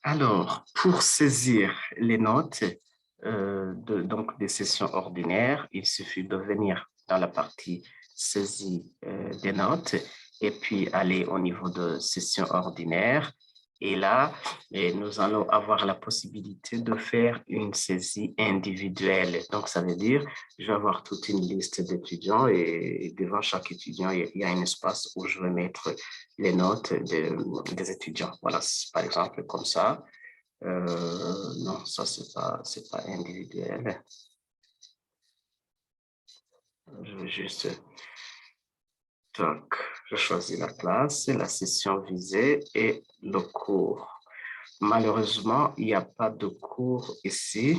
Alors, pour saisir les notes donc des sessions ordinaires, il suffit de venir dans la partie saisie des notes et puis aller au niveau de session ordinaire. Et là, nous allons avoir la possibilité de faire une saisie individuelle. Donc, ça veut dire, je vais avoir toute une liste d'étudiants et devant chaque étudiant, il y a un espace où je vais mettre les notes des étudiants. Voilà, par exemple, comme ça. Non, ça, c'est pas individuel. Je vais juste, donc, je choisis la classe, la session visée et le cours. Malheureusement, il n'y a pas de cours ici.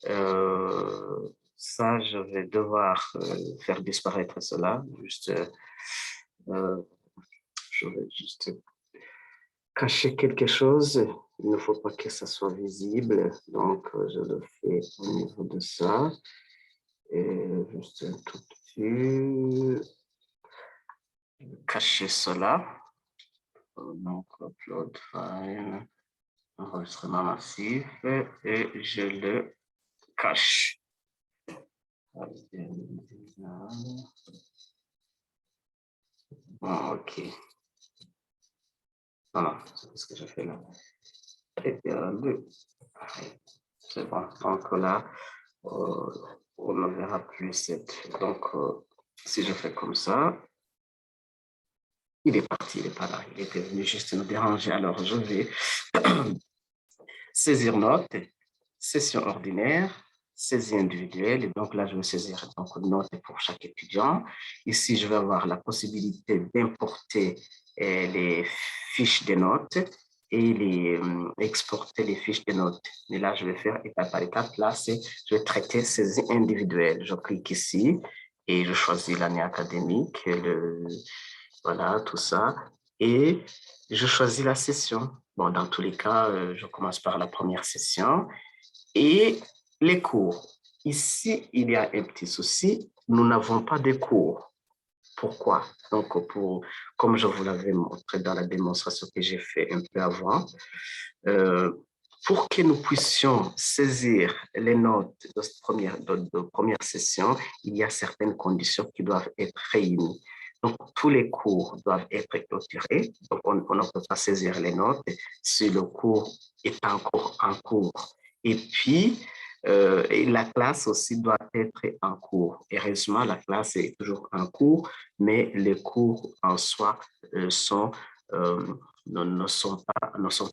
Ça, je vais devoir faire disparaître cela. Juste, je vais juste cacher quelque chose. Il ne faut pas que ça soit visible. Donc, je le fais au niveau de ça. Et juste un tout petit, cacher cela. Donc, upload file, enregistrement massif, et je le cache. Bon, ok. Voilà, c'est ce que je fais là. Et bien, c'est bon. Donc là, on ne verra plus cette. Donc, si je fais comme ça, il est parti, il n'est pas là. Il était venu juste nous déranger. Alors, je vais saisir note, session ordinaire, saisie individuelle. Et donc là, je vais saisir donc note pour chaque étudiant. Ici, je vais avoir la possibilité d'importer les fiches de notes et exporter les fiches de notes. Mais là, je vais faire étape par étape. Là, je vais traiter saisie individuelle. Je clique ici et je choisis l'année académique, voilà, tout ça. Et je choisis la session. Bon, dans tous les cas, je commence par la première session et les cours. Ici, il y a un petit souci. Nous n'avons pas de cours. Pourquoi? Donc, comme je vous l'avais montré dans la démonstration que j'ai fait un peu avant, euh, pour que nous puissions saisir les notes de première session, il y a certaines conditions qui doivent être réunies. Donc, tous les cours doivent être clôturés. Donc, on ne peut pas saisir les notes si le cours est encore en cours. Et puis, et la classe aussi doit être en cours. Heureusement, la classe est toujours en cours, mais les cours en soi sont ne sont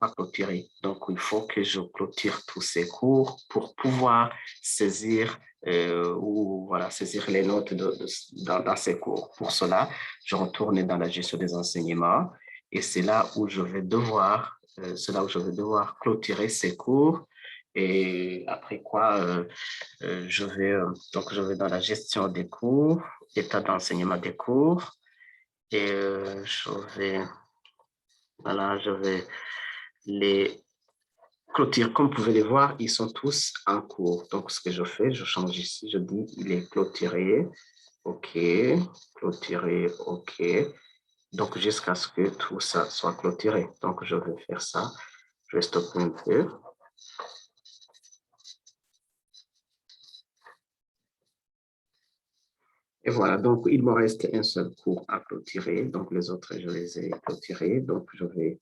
pas clôturés. Donc, il faut que je clôture tous ces cours pour pouvoir saisir ou voilà, saisir les notes dans ces cours. Pour cela, je retourne dans la gestion des enseignements et c'est là où je vais devoir, clôturer ces cours. Et après quoi, donc je vais dans la gestion des cours, état d'enseignement des cours, et voilà, je vais les clôturer. Comme vous pouvez les voir, ils sont tous en cours. Donc, ce que je fais, je change ici, je dis, il est clôturé. OK, clôturé, OK. Donc, jusqu'à ce que tout ça soit clôturé. Donc, je vais faire ça. Je vais stopper un peu. Et voilà, donc il me reste un seul cours à clôturer. Donc, les autres, je les ai clôturés. Donc, je vais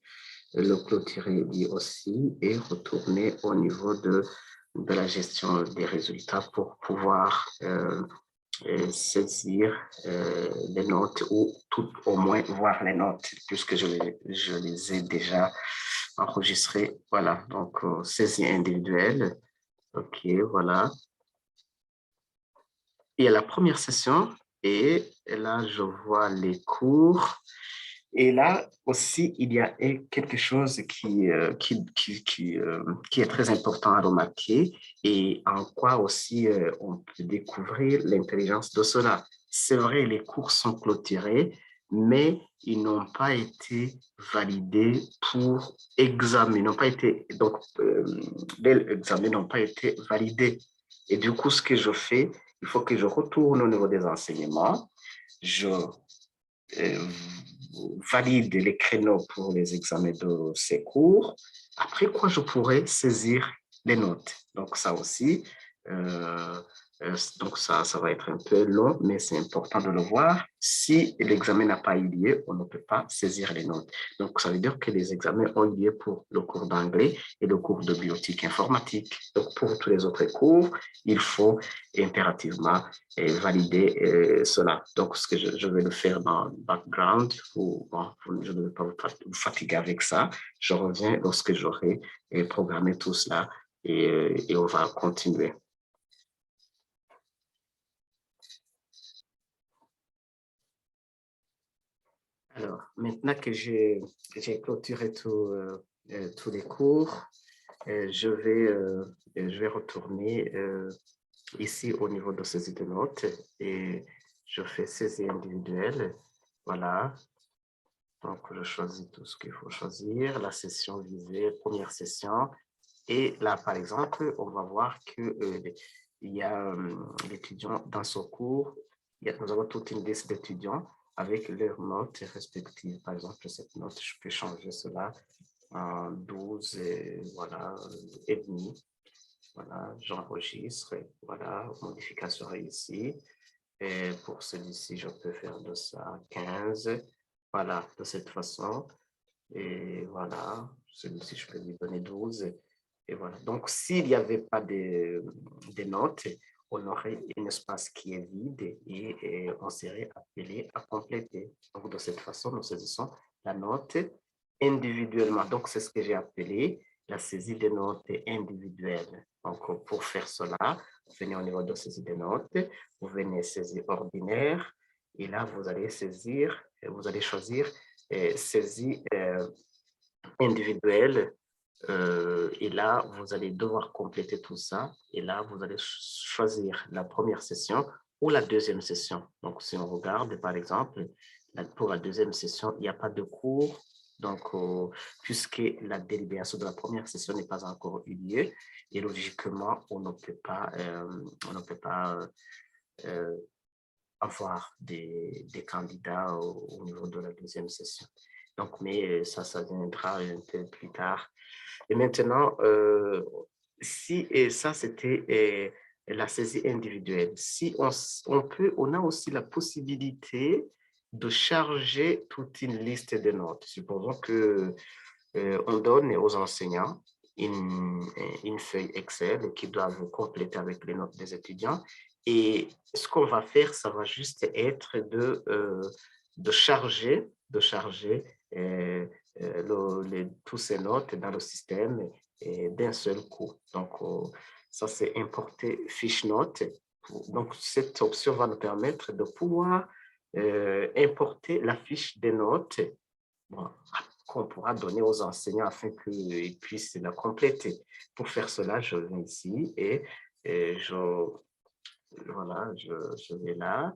le clôturer lui aussi et retourner au niveau de la gestion des résultats pour pouvoir saisir les notes ou tout au moins voir les notes puisque je les ai déjà enregistrées. Voilà, donc saisie individuelle. OK, voilà. Et la première session, et là, je vois les cours. Et là aussi, il y a quelque chose qui est très important à remarquer et en quoi aussi on peut découvrir l'intelligence de cela. C'est vrai, les cours sont clôturés, mais ils n'ont pas été validés pour examen, n'ont pas été, donc, les examens n'ont pas été validés. Et du coup, ce que je fais, il faut que je retourne au niveau des enseignements, je valide les créneaux pour les examens de ces cours Après quoi, je pourrais saisir les notes. Donc, ça aussi, donc ça va être un peu long, mais c'est important de le voir. Si l'examen n'a pas eu lieu, on ne peut pas saisir les notes. Donc, ça veut dire que les examens ont eu lieu pour le cours d'anglais et le cours de biotique informatique. Donc, pour tous les autres cours, il faut impérativement valider cela. Donc, ce que je vais le faire dans le background, bon, je ne vais pas vous fatiguer avec ça. Je reviens lorsque j'aurai programmé tout cela et on va continuer. Alors, maintenant que j'ai clôturé tous les cours, je vais retourner ici au niveau de saisie de notes et je fais saisie individuelle. Voilà. Donc, je choisis tout ce qu'il faut choisir. La session visée, première session. Et là, par exemple, on va voir que il y a l'étudiant dans son cours. Nous avons toute une liste d'étudiants avec leurs notes respectives. Par exemple, cette note, je peux changer cela en 12 et, voilà, et demi. Voilà, j'enregistre. Voilà, modification réussie. Et pour celui-ci, je peux faire de ça 15. Voilà, de cette façon. Et voilà, celui-ci, je peux lui donner 12. Et voilà. Donc, s'il n'y avait pas de notes, on aurait un espace qui est vide et on serait appelé à compléter. Donc, de cette façon, nous saisissons la note individuellement. Donc, c'est ce que j'ai appelé la saisie des notes individuelles. Donc, pour faire cela, vous venez au niveau de saisie des notes, vous venez saisir ordinaire, et là, vous allez saisir, vous allez choisir saisie individuelle. Et là, vous allez devoir compléter tout ça. Et là, vous allez choisir la première session ou la deuxième session. Donc, si on regarde, par exemple, pour la deuxième session, il n'y a pas de cours. Donc, puisque la délibération de la première session n'est pas encore eu lieu, et logiquement, on ne peut pas avoir des candidats au niveau de la deuxième session. Donc, mais ça viendra un peu plus tard. Et maintenant, si, et ça, c'était la saisie individuelle. Si on a aussi la possibilité de charger toute une liste de notes. Supposons que on donne aux enseignants une feuille Excel qu'ils doivent compléter avec les notes des étudiants. Et ce qu'on va faire, ça va juste être de charger tous ces notes dans le système d'un seul coup. Donc, ça, c'est importer fiche note. Donc, cette option va nous permettre de pouvoir importer la fiche des notes. Bon, qu'on pourra donner aux enseignants afin qu'ils puissent la compléter. Pour faire cela, je viens ici et je vais là.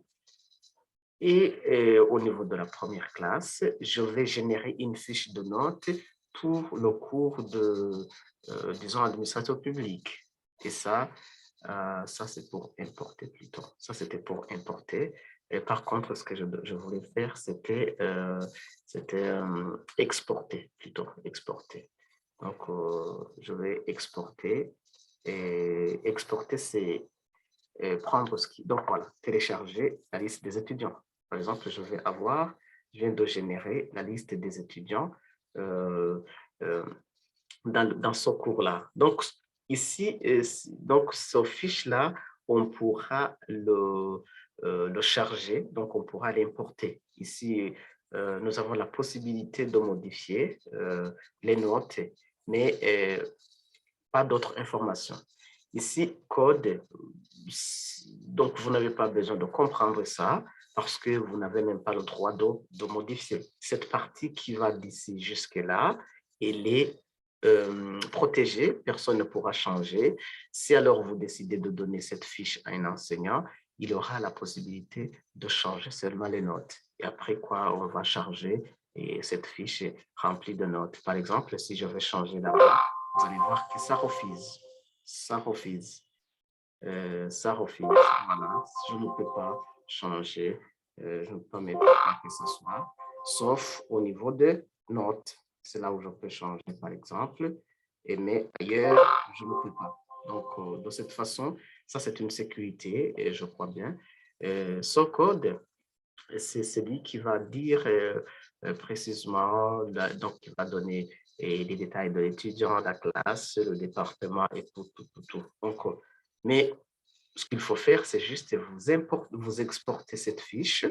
Et au niveau de la première classe, je vais générer une fiche de notes pour le cours de, disons, administration publique. Et ça c'est pour importer plutôt. Ça, c'était pour importer. Et par contre, ce que je voulais faire, c'était exporter, plutôt, exporter. Donc, je vais exporter. Et exporter, c'est prendre ce qui... Donc, voilà, télécharger la liste des étudiants. Par exemple, je viens de générer la liste des étudiants euh, euh, dans ce cours-là. Donc, ici, donc, ce fiche-là, on pourra le charger, donc on pourra l'importer. Ici, nous avons la possibilité de modifier les notes, mais pas d'autres informations. Ici, code, donc vous n'avez pas besoin de comprendre ça parce que vous n'avez même pas le droit de modifier. Cette partie qui va d'ici jusque-là, elle est protégée, personne ne pourra changer. Si alors vous décidez de donner cette fiche à un enseignant, il aura la possibilité de changer seulement les notes. Et après quoi, on va charger et cette fiche est remplie de notes. Par exemple, si je vais changer là-bas, vous allez voir que ça refuse. Ça refuse. Ça refuse. Voilà. Je ne peux pas changer. Je ne peux pas mettre quoi que ce soit, sauf au niveau de notes. C'est là où je peux changer, par exemple. mais ailleurs, je ne peux pas. Donc, de cette façon, ça, c'est une sécurité, et je crois bien. Ce code, c'est celui qui va dire précisément, donc qui va donner les détails de l'étudiant, la classe, le département et tout. Donc, mais ce qu'il faut faire, c'est juste vous exporter cette fiche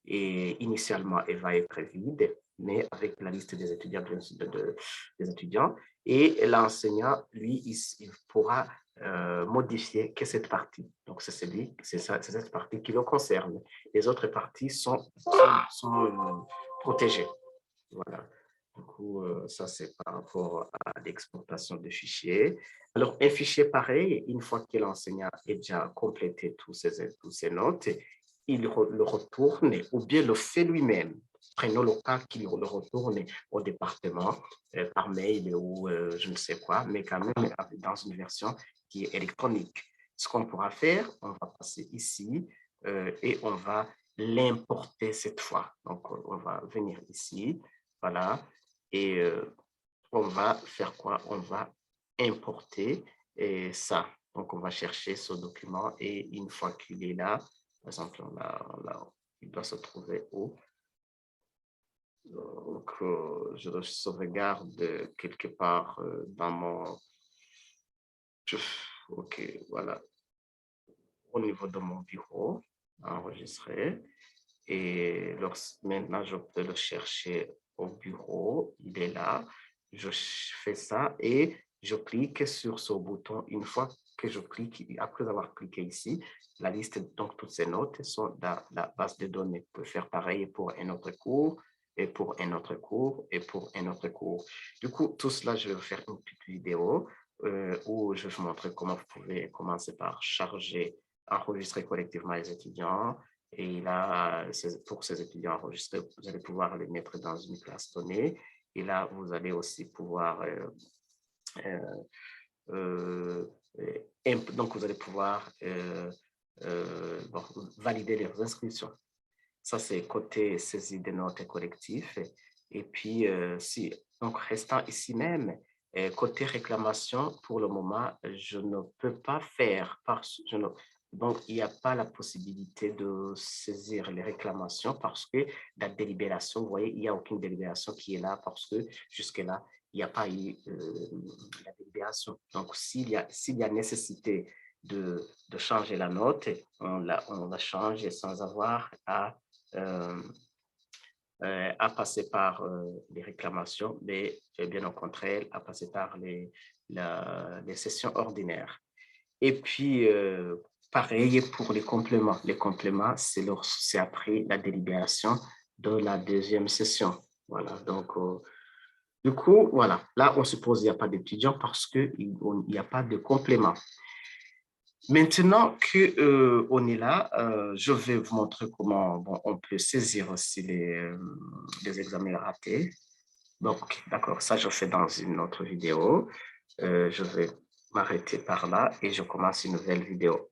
et initialement, elle va être vide, mais avec la liste des étudiants, des étudiants. Et l'enseignant, lui, il pourra modifier que cette partie. Donc, c'est cette partie qui le concerne. Les autres parties sont protégées. Voilà. Du coup, ça, c'est par rapport à l'exportation de fichiers. Alors, un fichier pareil, une fois que l'enseignant a déjà complété tous ses notes, il le retourne ou bien le fait lui-même. Prenons le cas qu'il le retourne au département par mail ou je ne sais quoi, mais quand même dans une version qui est électronique. Ce qu'on pourra faire, on va passer ici et on va l'importer cette fois. Donc, on va venir ici, voilà, et on va faire quoi? On va importer ça. Donc, on va chercher ce document et une fois qu'il est là, par exemple, il doit se trouver où? Donc, je le sauvegarde quelque part dans mon... OK, voilà. Au niveau de mon bureau, enregistré. Et maintenant, je peux le chercher au bureau. Il est là. Je fais ça et je clique sur ce bouton. Une fois que je clique, après avoir cliqué ici, la liste, donc toutes ces notes sont dans la base de données. Je peux faire pareil pour un autre cours et pour un autre cours et pour un autre cours. Du coup, tout cela, je vais vous faire une petite vidéo où je vais vous montrer comment vous pouvez commencer par charger, enregistrer collectivement les étudiants. Et là, pour ces étudiants enregistrés, vous allez pouvoir les mettre dans une classe donnée. Et là, vous allez aussi pouvoir donc, vous allez pouvoir bon, valider leurs inscriptions. Ça, c'est côté saisie des notes collectifs. Et puis, donc, restant ici même, côté réclamation, pour le moment, je ne peux pas faire donc, il n'y a pas la possibilité de saisir les réclamations parce que la délibération, vous voyez, il n'y a aucune délibération qui est là parce que jusque-là, il n'y a pas eu la délibération. Donc, s'il y a nécessité de changer la note, on la change sans avoir euh, à passer par les réclamations, mais bien au contraire, à passer par les sessions ordinaires. Et puis, pareil pour les compléments. Les compléments, c'est après la délibération de la deuxième session. Voilà, donc, du coup, voilà. Là, on suppose qu'il n'y a pas d'étudiants parce qu'il n'y a pas de complément. Maintenant qu'on est là, je vais vous montrer comment on peut saisir aussi les examens ratés. Donc, d'accord, ça je fais dans une autre vidéo. Je vais m'arrêter par là et je commence une nouvelle vidéo.